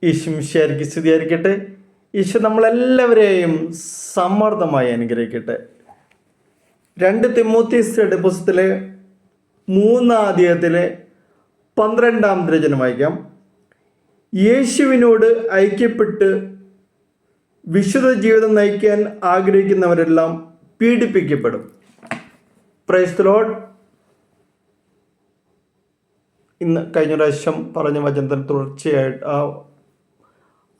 ഈശോയ്ക്ക് സ്തുതിയായിരിക്കട്ടെ. ഈശോ നമ്മളെല്ലാവരെയും സമ്മർദ്ദമായി അനുഗ്രഹിക്കട്ടെ. 2 തിമോഥെയോസിന്റെ പുസ്തകത്തിലെ 3-ാം അധ്യായത്തിലെ 12-ാം തിരുവചനം വായിക്കാം. യേശുവിനോട് ഐക്യപ്പെട്ട് വിശുദ്ധ ജീവിതം നയിക്കാൻ ആഗ്രഹിക്കുന്നവരെല്ലാം പീഡിപ്പിക്കപ്പെടും. Praise the Lord. ഇന്ന് കഴിഞ്ഞ പ്രാവശ്യം പറഞ്ഞ വചനത്തിന് തുടർച്ചയായിട്ട്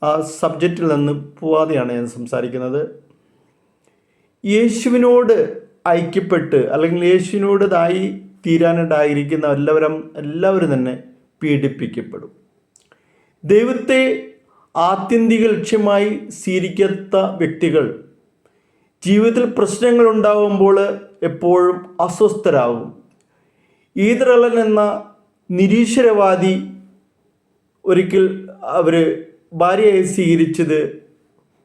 ആ സബ്ജക്റ്റിൽ നിന്ന് പോവാതെയാണ് ഞാൻ സംസാരിക്കുന്നത്. യേശുവിനോട് ഐക്യപ്പെട്ട് അല്ലെങ്കിൽ യേശുവിനോടതായി തീരാനായിട്ടായിരിക്കുന്ന എല്ലാവരും തന്നെ പീഡിപ്പിക്കപ്പെടും. ദൈവത്തെ ആത്യന്തിക ലക്ഷ്യമായി സ്വീകരിക്കാത്ത വ്യക്തികൾ ജീവിതത്തിൽ പ്രശ്നങ്ങൾ ഉണ്ടാകുമ്പോൾ എപ്പോഴും അസ്വസ്ഥരാകും. ഈദ്രലൻ എന്ന നിരീശ്വരവാദി ഒരിക്കൽ അവർ ഭാര്യയായി സ്വീകരിച്ചത്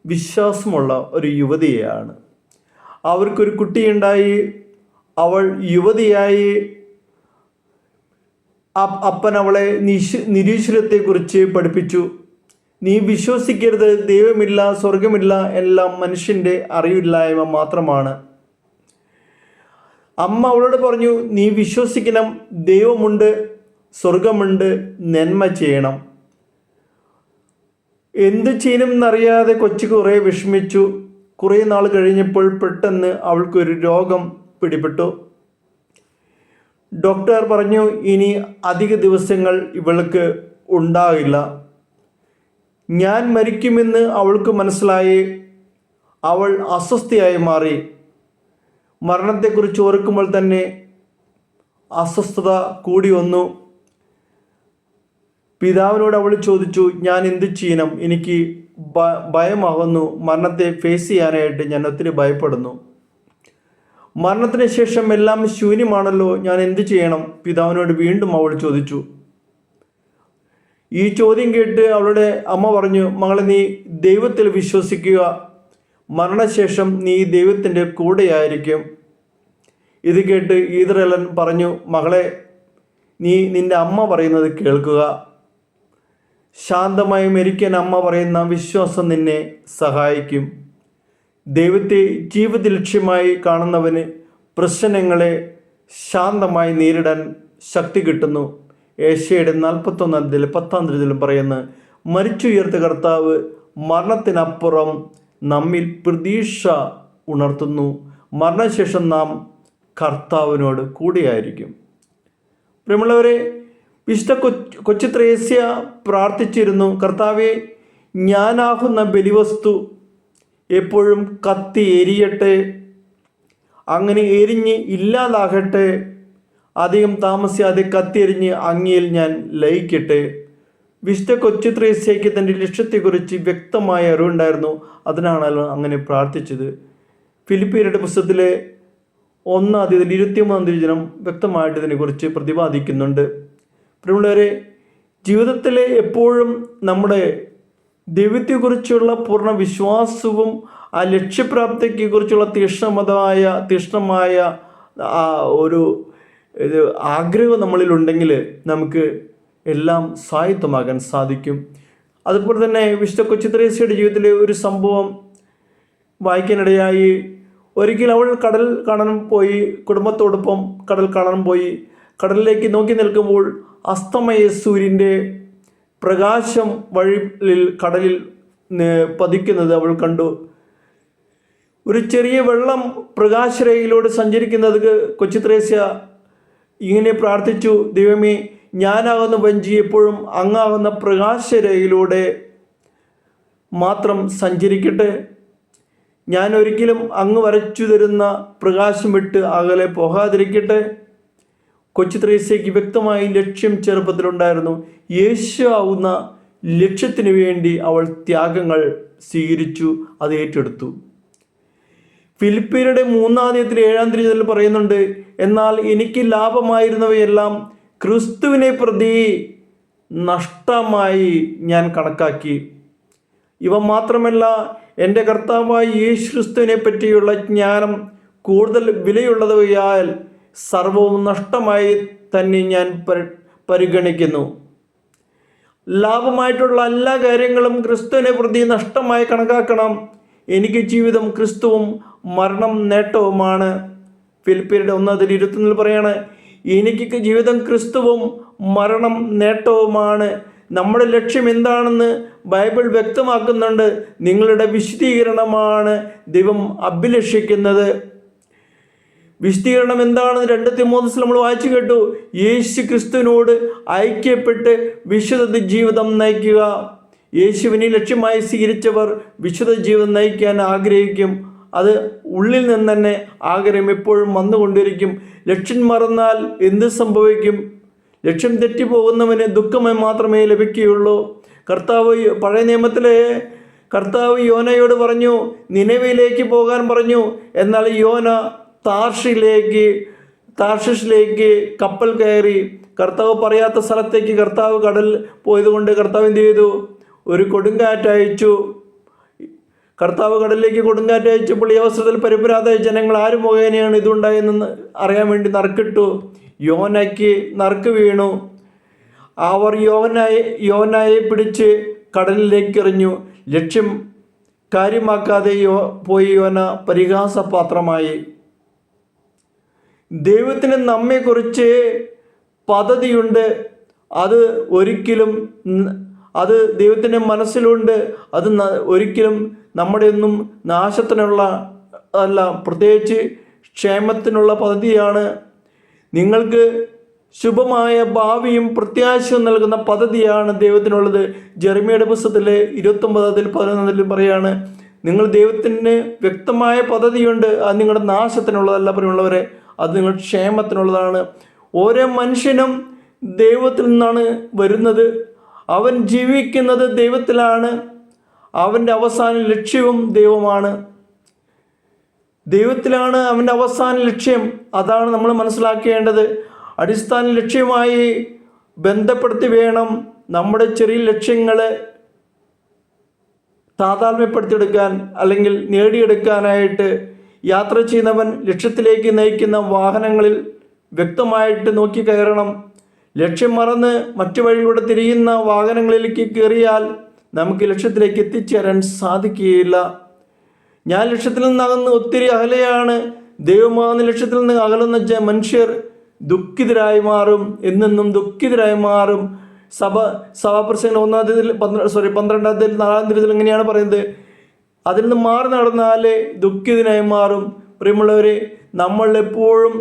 വിശ്വാസമുള്ള ഒരു യുവതിയെയാണ്. അവർക്കൊരു കുട്ടിയുണ്ടായി. അവൾ യുവതിയായി. അപ്പൻ അവളെ നിരീശ്വരത്തെക്കുറിച്ച് പഠിപ്പിച്ചു. നീ വിശ്വസിക്കരുത്, ദൈവമില്ല, സ്വർഗമില്ല, എല്ലാം മനുഷ്യൻ്റെ അറിവില്ലായ്മ മാത്രമാണ്. അമ്മ അവളോട് പറഞ്ഞു, നീ വിശ്വസിക്കണം, ദൈവമുണ്ട്, സ്വർഗമുണ്ട്, നന്മ ചെയ്യണം. എന്ത് ചെയ്യണമെന്നറിയാതെ കൊച്ചു കുറേ വിഷമിച്ചു. കുറേ നാൾ കഴിഞ്ഞപ്പോൾ പെട്ടെന്ന് അവൾക്കൊരു രോഗം പിടിപെട്ടു. ഡോക്ടർ പറഞ്ഞു, ഇനി അധിക ദിവസങ്ങൾ ഇവൾക്ക് ഉണ്ടാകില്ല. ഞാൻ മരിക്കുമെന്ന് അവൾക്ക് മനസ്സിലായി. അവൾ അസ്വസ്ഥയായി മാറി. മരണത്തെക്കുറിച്ച് ഓർക്കുമ്പോൾ തന്നെ അസ്വസ്ഥത കൂടി വന്നു. പിതാവിനോട് അവൾ ചോദിച്ചു, ഞാൻ എന്ത് ചെയ്യണം? എനിക്ക് ഭയമാകുന്നു. മരണത്തെ ഫേസ് ചെയ്യാനായിട്ട് ഞാൻ ഒത്തിരി ഭയപ്പെടുന്നു. മരണത്തിന് ശേഷം എല്ലാം ശൂന്യമാണല്ലോ, ഞാൻ എന്ത് ചെയ്യണം? പിതാവിനോട് വീണ്ടും അവൾ ചോദിച്ചു. ഈ ചോദ്യം കേട്ട് അവളുടെ അമ്മ പറഞ്ഞു, മകളെ, നീ ദൈവത്തിൽ വിശ്വസിക്കുക. മരണശേഷം നീ ദൈവത്തിൻ്റെ കൂടെയായിരിക്കും. ഇത് കേട്ട് ഈദ്രലൻ പറഞ്ഞു, മകളെ, നീ നിൻ്റെ അമ്മ പറയുന്നത് കേൾക്കുക. ശാന്തമായി മരിക്കാൻ അമ്മ പറയുന്ന വിശ്വാസം നിന്നെ സഹായിക്കും. ദൈവത്തെ ജീവിത ലക്ഷ്യമായി കാണുന്നവന് പ്രശ്നങ്ങളെ ശാന്തമായി നേരിടാൻ ശക്തി കിട്ടുന്നു. ഏശയുടെ 41:10 പറയുന്നു, മരിച്ചുയർത്ത കർത്താവ് മരണത്തിനപ്പുറം നമ്മിൽ പ്രതീക്ഷ ഉണർത്തുന്നു. മരണശേഷം നാം കർത്താവിനോട് കൂടെയായിരിക്കും. പ്രിയമുള്ളവരെ, വിശുദ്ധ കൊച്ചു ത്രേസ്യ പ്രാർത്ഥിച്ചിരുന്നു, കർത്താവെ, ഞാനാകുന്ന ബലിവസ്തു എപ്പോഴും കത്തി എരിയട്ടെ, അങ്ങനെ എരിഞ്ഞ് ഇല്ലാതാകട്ടെ, അധികം താമസിയാതെ കത്തിയെരിഞ്ഞ് അങ്ങയിൽ ഞാൻ ലയിക്കട്ടെ. വിശുദ്ധ കൊച്ചു ത്രേസ്യയ്ക്ക് തൻ്റെ ലക്ഷ്യത്തെക്കുറിച്ച് വ്യക്തമായ അറിവുണ്ടായിരുന്നു. അതിനാണല്ലോ അങ്ങനെ പ്രാർത്ഥിച്ചത്. ഫിലിപ്പിയരുടെ പുസ്തകത്തിലെ 1-ാം അധ്യായത്തിൽ 23-ാം തിരുവചനം വ്യക്തമായിട്ട് ഇതിനെക്കുറിച്ച് പ്രതിപാദിക്കുന്നുണ്ട്. പ്രിയമുള്ളവരെ, ജീവിതത്തിലെ എപ്പോഴും നമ്മുടെ ദൈവത്തെക്കുറിച്ചുള്ള പൂർണ്ണ വിശ്വാസവും ആ ലക്ഷ്യപ്രാപ്തിയെക്കുറിച്ചുള്ള തീക്ഷ്ണമായ ഒരു ആഗ്രഹം നമ്മളിലുണ്ടെങ്കിൽ നമുക്ക് എല്ലാം സ്വായത്തമാകാൻ സാധിക്കും. അതുപോലെ തന്നെ വിശുദ്ധ കൊച്ചു ത്രേസ്യയുടെ ജീവിതത്തിലെ ഒരു സംഭവം വായിക്കാനിടയായി. ഒരിക്കൽ അവൾ കടൽ കാണാൻ പോയി, കുടുംബത്തോടൊപ്പം കടൽ കാണാൻ പോയി. കടലിലേക്ക് നോക്കി നിൽക്കുമ്പോൾ അസ്തമയ സൂര്യൻ്റെ പ്രകാശം വഴിയിൽ കടലിൽ പതിക്കുന്നത് അവൾ കണ്ടു. ഒരു ചെറിയ വെള്ളം പ്രകാശരേഖയിലൂടെ സഞ്ചരിക്കുന്നത് കൊച്ചു ത്രേസ്യ ഇങ്ങനെ പ്രാർത്ഥിച്ചു, ദൈവമേ, ഞാനാകുന്ന വഞ്ചി എപ്പോഴും അങ്ങാകുന്ന പ്രകാശരേഖയിലൂടെ മാത്രം സഞ്ചരിക്കട്ടെ. ഞാൻ ഒരിക്കലും അങ്ങ് വരച്ചു തരുന്ന പ്രകാശം വിട്ട് അകലെ പോകാതിരിക്കട്ടെ. കൊച്ചു ത്രേസ്യയ്ക്ക് വ്യക്തമായി ലക്ഷ്യം ചെറുപ്പത്തിലുണ്ടായിരുന്നു. യേശു ആവുന്ന ലക്ഷ്യത്തിന് വേണ്ടി അവൾ ത്യാഗങ്ങൾ സ്വീകരിച്ചു, അത് ഏറ്റെടുത്തു. ഫിലിപ്പിയരുടെ 3-ാം അധ്യായത്തിൽ 7-ാം തിരുവചനത്തിൽ പറയുന്നുണ്ട്, എന്നാൽ എനിക്ക് ലാഭമായിരുന്നവയെല്ലാം ക്രിസ്തുവിനെ പ്രതി നഷ്ടമായി ഞാൻ കണക്കാക്കി. ഇവ മാത്രമല്ല, എൻ്റെ കർത്താവായ യേശു ക്രിസ്തുവിനെ പറ്റിയുള്ള ജ്ഞാനം കൂടുതൽ വിലയുള്ളതായാൽ സർവവും നഷ്ടമായി തന്നെ ഞാൻ പരിഗണിക്കുന്നു. ലാഭമായിട്ടുള്ള എല്ലാ കാര്യങ്ങളും ക്രിസ്തുവിനെ പ്രതി നഷ്ടമായി കണക്കാക്കണം. എനിക്ക് ജീവിതം ക്രിസ്തുവും മരണം നേട്ടവുമാണ്. ഫിലിപ്പിയരുടെ 1:21 പറയാണ്, എനിക്ക് ജീവിതം ക്രിസ്തുവും മരണം നേട്ടവുമാണ്. നമ്മുടെ ലക്ഷ്യം എന്താണെന്ന് ബൈബിൾ വ്യക്തമാക്കുന്നുണ്ട്. നിങ്ങളുടെ വിശുദ്ധീകരണമാണ് ദൈവം അഭിലഷിക്കുന്നത്. വിശുദ്ധീകരണം എന്താണെന്ന് 2 തിമോഥെയോസിൽ നമ്മൾ വായിച്ചു കേട്ടു. യേശു ക്രിസ്തുവിനോട് ഐക്യപ്പെട്ട് വിശുദ്ധ ജീവിതം നയിക്കുക. യേശുവിനെ ലക്ഷ്യമായി സ്വീകരിച്ചവർ വിശുദ്ധ ജീവിതം നയിക്കാൻ ആഗ്രഹിക്കും. അത് ഉള്ളിൽ നിന്ന് തന്നെ ആഗ്രഹം എപ്പോഴും വന്നുകൊണ്ടിരിക്കും. ലക്ഷ്യം മറന്നാൽ എന്ത് സംഭവിക്കും? ലക്ഷ്യം തെറ്റിപ്പോകുന്നവന് ദുഃഖമായി മാത്രമേ ലഭിക്കുകയുള്ളൂ. പഴയ നിയമത്തിലെ കർത്താവ് യോനയോട് പറഞ്ഞു, നിനവയിലേക്ക് പോകാൻ പറഞ്ഞു. എന്നാൽ യോന താർഷിഷിലേക്ക് കപ്പൽ കയറി. കർത്താവ് പറയാത്ത സ്ഥലത്തേക്ക് കർത്താവ് കടൽ പോയതുകൊണ്ട് കർത്താവ് എന്ത് ചെയ്തു? ഒരു കൊടുങ്കാറ്റയച്ചു. കർത്താവ് കടലിലേക്ക് കൊടുങ്കാറ്റ് അയച്ചപ്പോൾ ഈ അവസരത്തിൽ പരിഭ്രാന്തരായ ജനങ്ങൾ ആര് മുഖേനയാണ് ഇതുണ്ടായെന്ന് അറിയാൻ വേണ്ടി നറുക്കിട്ടു. യോനയ്ക്ക് നറുക്ക് വീണു. അവർ യോനയെ പിടിച്ച് കടലിലേക്ക് എറിഞ്ഞു. ലക്ഷ്യം കാര്യമാക്കാതെ പോയി യോന പരിഹാസപാത്രമായി. ദൈവത്തിന് നമ്മെക്കുറിച്ച് പദ്ധതിയുണ്ട്. അത് ദൈവത്തിൻ്റെ മനസ്സിലുണ്ട്. അത് ഒരിക്കലും നമ്മുടെ ഒന്നും നാശത്തിനുള്ള അല്ല, പ്രത്യേകിച്ച് ക്ഷേമത്തിനുള്ള പദ്ധതിയാണ്. നിങ്ങൾക്ക് ശുഭമായ ഭാവിയും പ്രത്യാശയും നൽകുന്ന പദ്ധതിയാണ് ദൈവത്തിനുള്ളത്. ജെറമ്യയുടെ പുസ്തകത്തിൽ 29:11 പറയാണ്, നിങ്ങൾ ദൈവത്തിന് വ്യക്തമായ പദ്ധതിയുണ്ട്. അത് നിങ്ങളുടെ നാശത്തിനുള്ളതല്ല പ്രിയമുള്ളവരെ, അത് നിങ്ങളുടെ ക്ഷേമത്തിനുള്ളതാണ്. ഓരോ മനുഷ്യനും ദൈവത്തിൽ നിന്നാണ് വരുന്നത്. അവൻ ജീവിക്കുന്നത് ദൈവത്തിലാണ്. അവൻ്റെ അവസാന ലക്ഷ്യവും ദൈവമാണ്. ദൈവത്തിലാണ് അവൻ്റെ അവസാന ലക്ഷ്യം. അതാണ് നമ്മൾ മനസ്സിലാക്കേണ്ടത്. അടിസ്ഥാന ലക്ഷ്യവുമായി ബന്ധപ്പെടുത്തി വേണം നമ്മുടെ ചെറിയ ലക്ഷ്യങ്ങളെ താതാത്മ്യപ്പെടുത്തിയെടുക്കാൻ അല്ലെങ്കിൽ നേടിയെടുക്കാനായിട്ട്. യാത്ര ചെയ്യുന്നവൻ ലക്ഷ്യത്തിലേക്ക് നയിക്കുന്ന വാഹനങ്ങളിൽ വ്യക്തമായിട്ട് നോക്കി കയറണം. ലക്ഷ്യം മറന്ന് മറ്റു വഴിയിലൂടെ തിരിയുന്ന വാഹനങ്ങളിലേക്ക് കയറിയാൽ നമുക്ക് ലക്ഷ്യത്തിലേക്ക് എത്തിച്ചേരാൻ സാധിക്കുകയില്ല. ഞാൻ ലക്ഷ്യത്തിൽ നിന്ന് ഒത്തിരി അകലെയാണ്. ദൈവമാകുന്ന ലക്ഷ്യത്തിൽ നിന്ന് അകലുന്ന മനുഷ്യർ ദുഃഖിതരായി മാറും, എന്നെന്നും ദുഃഖിതരായി മാറും. സഭാപ്രസംഗം 12-4 എങ്ങനെയാണ് പറയുന്നത്? അതിൽ നിന്ന് മാറി നടന്നാലേ ദുഃഖിതനായി മാറും. പ്രിയമുള്ളവരെ, നമ്മൾ എപ്പോഴും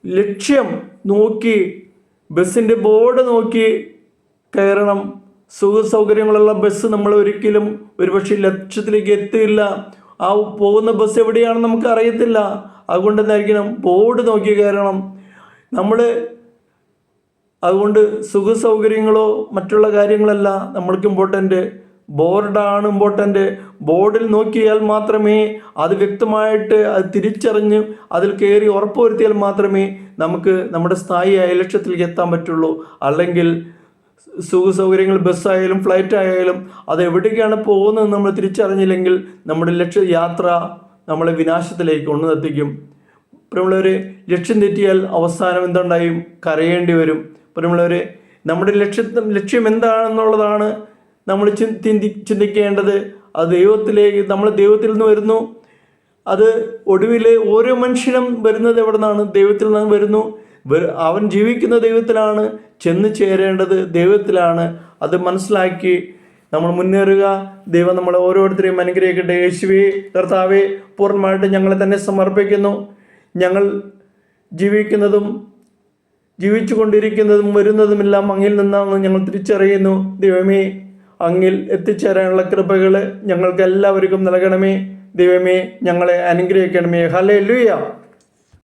ലക്ഷ്യം നോക്കി, ബസ്സിൻ്റെ ബോർഡ് നോക്കി കയറണം. സൗകര്യങ്ങളുള്ള ബസ് നമ്മൾ ഒരിക്കലും ഒരുപക്ഷെ ലക്ഷ്യത്തിലേക്ക് എത്തില്ല. ആ പോകുന്ന ബസ് എവിടെയാണെന്ന് നമുക്ക് അറിയത്തില്ല. അതുകൊണ്ട് എന്തായിരിക്കണം? ബോർഡ് നോക്കി കയറണം നമ്മൾ. അതുകൊണ്ട് സൗകര്യങ്ങളോ മറ്റുള്ള കാര്യങ്ങളല്ല നമ്മൾക്ക് ഇമ്പോർട്ടൻ്റ്, ബോർഡാണ് ഇമ്പോർട്ടൻ്റ്. ബോർഡിൽ നോക്കിയാൽ മാത്രമേ അത് വ്യക്തമായിട്ട് അത് തിരിച്ചറിഞ്ഞ് അതിൽ കയറി ഉറപ്പുവരുത്തിയാൽ മാത്രമേ നമുക്ക് നമ്മുടെ സ്ഥായിയായ ലക്ഷ്യത്തിലേക്ക് എത്താൻ പറ്റുള്ളൂ. അല്ലെങ്കിൽ സൗകര്യങ്ങൾ ബസ്സായാലും ഫ്ലൈറ്റ് ആയാലും അത് എവിടേക്കാണ് പോകുന്നത് നമ്മൾ തിരിച്ചറിഞ്ഞില്ലെങ്കിൽ നമ്മുടെ യാത്ര നമ്മളെ വിനാശത്തിലേക്ക് കൊണ്ടുവന്നെത്തിക്കും. പ്രിയമുള്ളവരെ, ലക്ഷ്യം തെറ്റിയാൽ അവസാനം എന്തുണ്ടായും? കരയേണ്ടി വരും. പ്രിയമുള്ളവരെ, നമ്മുടെ ലക്ഷ്യം എന്താണെന്നുള്ളതാണ് നമ്മൾ ചിന്തിക്കേണ്ടത്. അത് നമ്മൾ ദൈവത്തിൽ നിന്ന് വരുന്നു. അത് ഒടുവിൽ ഓരോ മനുഷ്യനും വരുന്നത് എവിടെ നിന്നാണ്? ദൈവത്തിൽ നിന്ന് വരുന്നു. അവൻ ജീവിക്കുന്ന ദൈവത്തിലാണ്, ചെന്ന് ചേരേണ്ടത് ദൈവത്തിലാണ്. അത് മനസ്സിലാക്കി നമ്മൾ മുന്നേറുക. ദൈവം നമ്മളെ ഓരോരുത്തരെയും അനുഗ്രഹിക്കട്ടെ. യേശുവേ കർത്താവേ, പൂർണ്ണമായിട്ട് ഞങ്ങളെ തന്നെ സമർപ്പിക്കുന്നു. ഞങ്ങൾ ജീവിച്ചു കൊണ്ടിരിക്കുന്നതും വരുന്നതുമെല്ലാം അങ്ങിൽ നിന്നാണെന്ന് ഞങ്ങൾ തിരിച്ചറിയുന്നു. ദൈവമേ, അങ്ങിൽ എത്തിച്ചേരാനുള്ള കൃപകൾ ഞങ്ങൾക്ക് എല്ലാവർക്കും നൽകണമേ. ദൈവമേ, ഞങ്ങളെ അനുഗ്രഹിക്കണമേ. ഹല്ലേലൂയ.